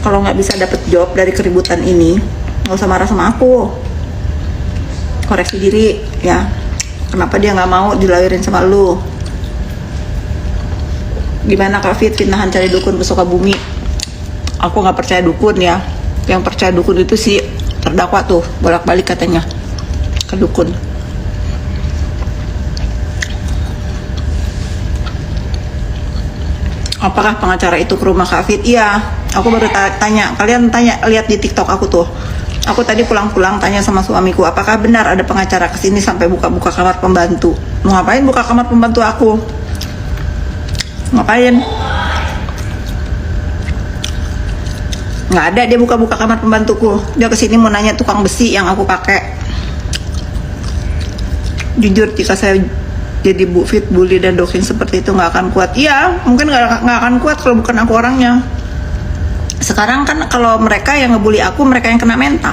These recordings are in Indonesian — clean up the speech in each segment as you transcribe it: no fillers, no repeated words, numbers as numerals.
kalau nggak bisa dapet job dari keributan ini, nggak usah marah sama aku. Koreksi diri ya, kenapa dia nggak mau dilahirin sama lu. Gimana Kak Fit, fitnahan cari dukun ke Sukabumi? Aku nggak percaya dukun ya, yang percaya dukun itu si terdakwa tuh, bolak-balik katanya ke dukun. Apakah pengacara itu ke rumah Kak Fit? Iya, aku baru tanya. Kalian tanya, lihat di TikTok aku tuh. Aku tadi pulang-pulang tanya sama suamiku, apakah benar ada pengacara kesini sampai buka-buka kamar pembantu? Mau ngapain buka kamar pembantu aku? Ngapain? Nggak ada dia buka-buka kamar pembantuku. Dia kesini mau nanya tukang besi yang aku pakai. Jujur, jika saya jadi Bu Fit, bully dan doxing seperti itu nggak akan kuat. Iya, mungkin nggak akan kuat kalau bukan aku orangnya. Sekarang kan kalau mereka yang ngebully aku, mereka yang kena mental.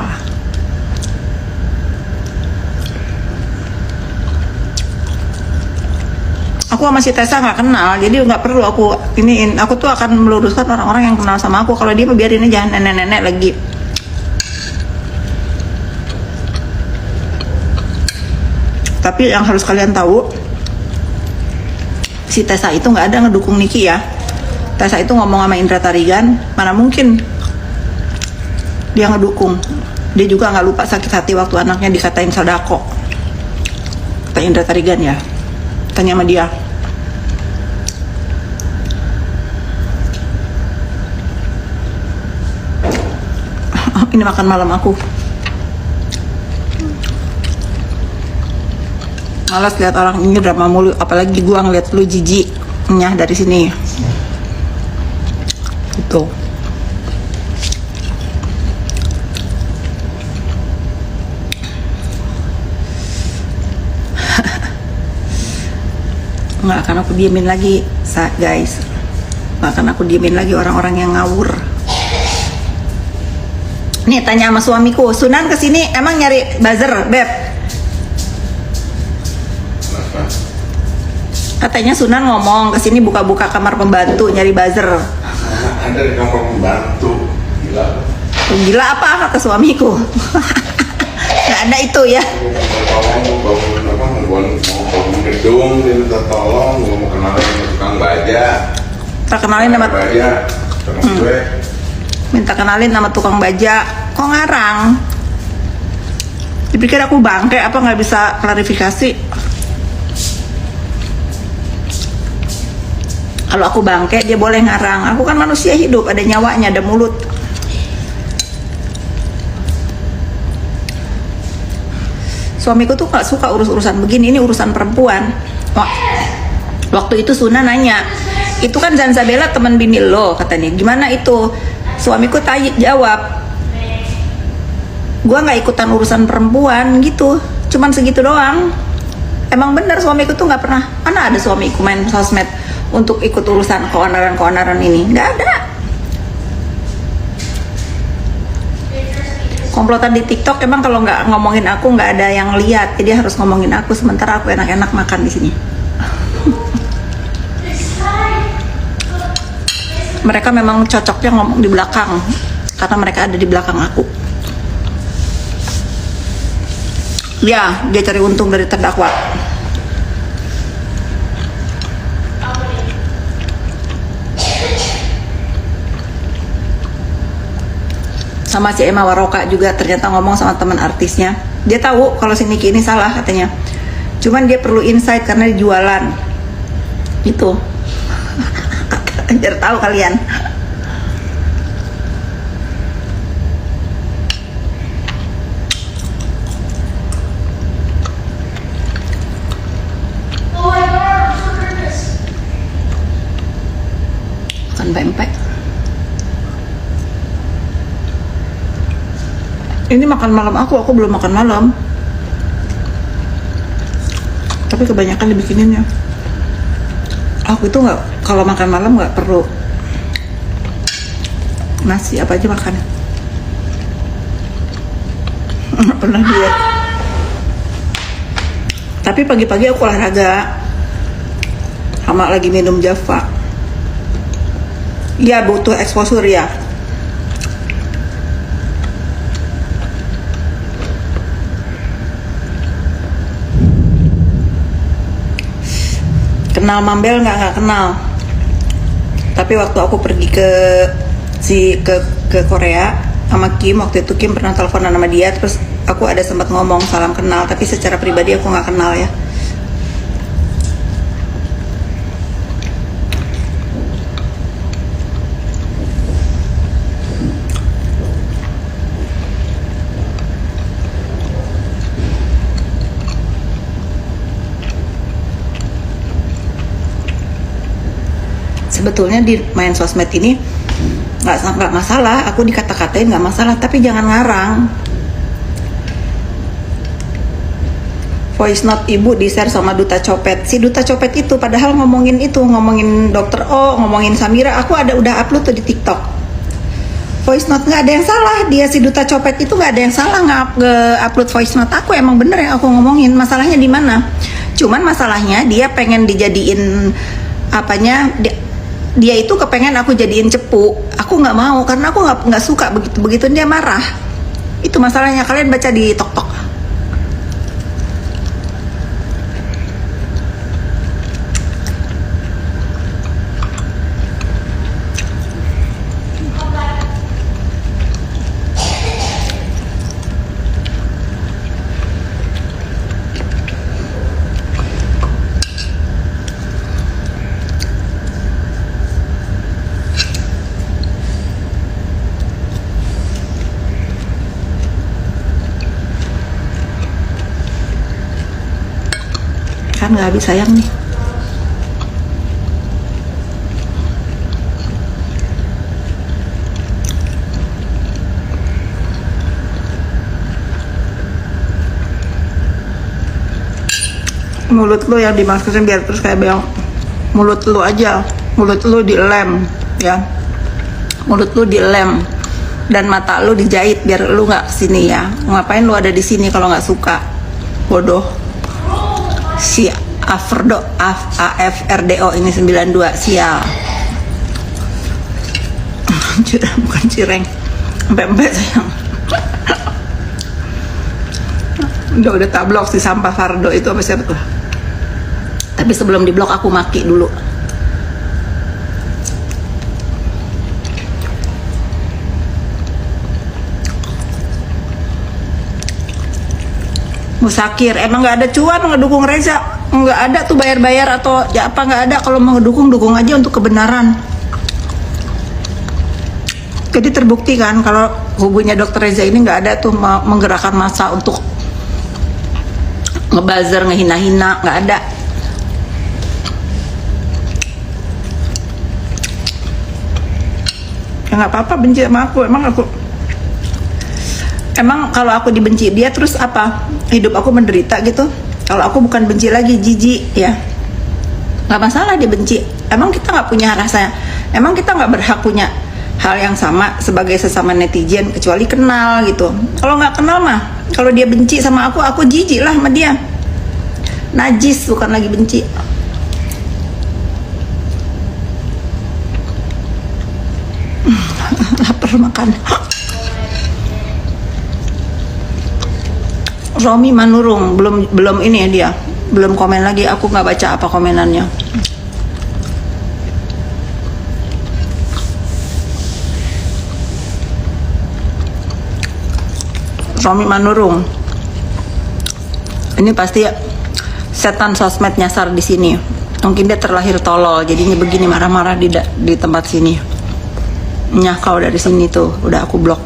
Aku sama si Tessa nggak kenal, jadi nggak perlu aku iniin. Aku tuh akan meluruskan orang-orang yang kenal sama aku. Kalau dia biarin aja, nenek-nenek lagi. Tapi yang harus kalian tahu, si Tessa itu nggak ada ngedukung Niki ya. Tessa itu ngomong sama Indra Tarigan, mana mungkin dia ngedukung. Dia juga nggak lupa sakit hati waktu anaknya dikatain sodako. Kata Indra Tarigan ya, tanya sama dia. Ini makan malam aku. Malas lihat orang ini drama mulu, apalagi gua ngeliat lu jijik nyah dari sini. Gitu. Nggak akan aku diemin lagi, guys. Nggak akan aku diemin lagi orang-orang yang ngawur. Nih tanya sama suamiku, Sunan kesini emang nyari buzzer, Beb? Katanya Sunan ngomong kesini buka-buka kamar pembantu nyari buzzer. Ada di kamar pembantu, gila. Gila apa kata suamiku? Nggak ada itu ya. Bangun gedung, dia minta tolong, mau kenalin sama tukang baja. Terkenalin sama baja, gue. Minta kenalin sama tukang baja. Kok ngarang? Dipikir aku bangke apa nggak bisa klarifikasi? Kalau aku bangke dia boleh ngarang. Aku kan manusia hidup, ada nyawanya, ada mulut. Suamiku tuh gak suka urus-urusan begini, ini urusan perempuan. Waktu itu Suna nanya, itu kan Zanzabela teman bini lo, katanya. Gimana itu? Suamiku jawab, gua nggak ikutan urusan perempuan gitu, cuman segitu doang. Emang bener suamiku tuh nggak pernah, mana ada suamiku main sosmed untuk ikut urusan keonaran-keonaran ini, nggak ada. Komplotan di TikTok emang kalau nggak ngomongin aku nggak ada yang lihat, jadi harus ngomongin aku, sementara aku enak-enak makan di sini. Mereka memang cocoknya ngomong di belakang karena mereka ada di belakang aku. Ya, dia cari untung dari terdakwa. Sama si Emma Waroka juga ternyata ngomong sama teman artisnya. Dia tahu kalau si Niki ini salah katanya. Cuman dia perlu insight karena dia jualan. Itu. Biar tahu kalian. Makan pempek. Ini makan malam aku belum makan malam. Tapi kebanyakan dibikinin ya. Aku itu nggak, kalau makan malam nggak perlu nasi, apa aja makan. Nggak pernah diet. Tapi pagi-pagi aku olahraga sama lagi minum Java. Ya butuh exposure ya. Kenal Mambel nggak kenal. Tapi waktu aku pergi ke Korea sama Kim, waktu itu Kim pernah teleponan sama dia, terus aku ada sempat ngomong salam kenal, tapi secara pribadi aku nggak kenal ya. Sebetulnya di main sosmed ini nggak masalah, aku dikata-katain nggak masalah, tapi jangan ngarang. Voice note ibu di share sama Duta Copet. Si Duta Copet itu padahal ngomongin Dokter O, ngomongin Samira, aku udah upload tuh di TikTok. Voice note nggak ada yang salah, dia si Duta Copet itu nggak ada yang salah nge-upload voice note aku, emang bener yang aku ngomongin. Masalahnya di mana? Cuman masalahnya dia pengen dijadiin dia itu kepengen aku jadiin cepu. Aku nggak mau, karena aku nggak suka begitu dia marah. Itu masalahnya. Kalian baca di TikTok. Kan nggak habis sayang nih. Mulut lu yang dimasukin biar terus kayak bilang mulut lu aja, mulut lu dilem ya, mulut lu dilem dan mata lu dijahit biar lu nggak kesini ya. Ngapain lu ada di sini kalau nggak suka? Bodoh. Si AFRDO ini 92 sial. Bukan cireng, empek sayang. udah tak blok si sampah Fardo itu apa siapa tuh. Tapi sebelum di blok aku maki dulu. Musakir, emang nggak ada cuan ngedukung Reza, nggak ada tuh bayar-bayar atau ya apa, nggak ada. Kalau mau ngedukung, dukung aja untuk kebenaran. Jadi terbukti kan kalau hubungannya Dokter Reza ini nggak ada tuh menggerakkan massa untuk ngebuzzer, ngehina-hina, nggak ada. Ya nggak apa-apa benci sama aku, Emang kalau aku dibenci dia terus apa? Hidup aku menderita gitu. Kalau aku bukan benci lagi, jijik ya. Nggak masalah dia benci. Emang kita nggak punya rasa? Emang kita nggak berhak punya hal yang sama sebagai sesama netizen kecuali kenal gitu. Kalau nggak kenal mah, kalau dia benci sama aku jijik lah sama dia. Najis bukan lagi benci. Lapar makan. Romi Manurung belum ini ya, dia belum komen lagi. Aku nggak baca apa komenannya. Romi Manurung ini pasti setan sosmed nyasar di sini. Mungkin dia terlahir tolol, jadinya begini marah-marah di tempat sini. Nyah kau dari sini tuh, udah aku blok.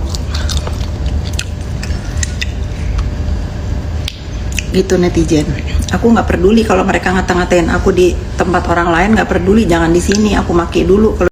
Gitu netizen. Aku nggak peduli kalau mereka ngata-ngatain aku di tempat orang lain, nggak peduli. Jangan di sini, aku maki dulu.